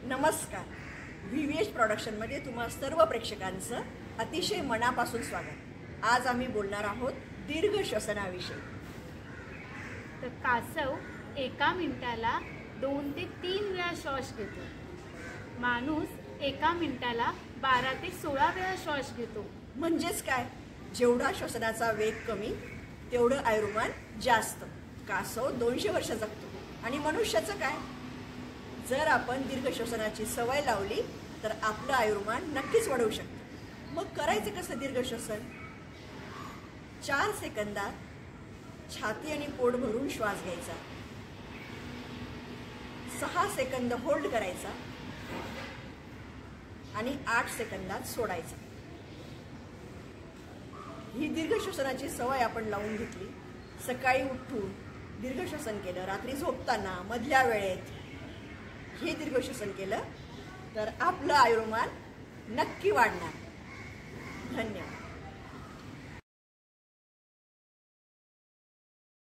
नमस्कार. व्हीव्हीएच प्रोडक्शनमध्ये तुम्हा सर्व प्रेक्षकांचं अतिशय मनापासून स्वागत. आज आम्ही बोलणार आहोत दीर्घ श्वसनाविषयी. तर कासव एका मिनिटाला 2 ते 3 वेळा श्वास घेतो. माणूस एका मिनिटाला 12 ते 16 वेळा श्वास घेतो. म्हणजेच काय, जेवढा श्वसनाचा वेग कमी तेवढं आयुर्मान जास्त. कासव 200 वर्ष जगतो आणि मनुष्याचं काय? जर आपण दीर्घ श्वसनाची सवय लावली तर आपलं आयुर्मान नक्कीच वाढवू शकतो. मग करायचं कसं दीर्घ श्वसन? 4 सेकंदात छाती आणि पोट भरून श्वास घ्यायचा, 6 सेकंद होल्ड करायचा आणि 8 सेकंदात सोडायचा. ही दीर्घ श्वसनाची सवय आपण लावून घेतली, सकाळी उठून दीर्घ श्वसन केलं, रात्री झोपताना, मधल्या वेळेत हे दीर्घ श्वसन केलं तर आपलं आयुर्मान नक्की वाढणार. धन्यवाद.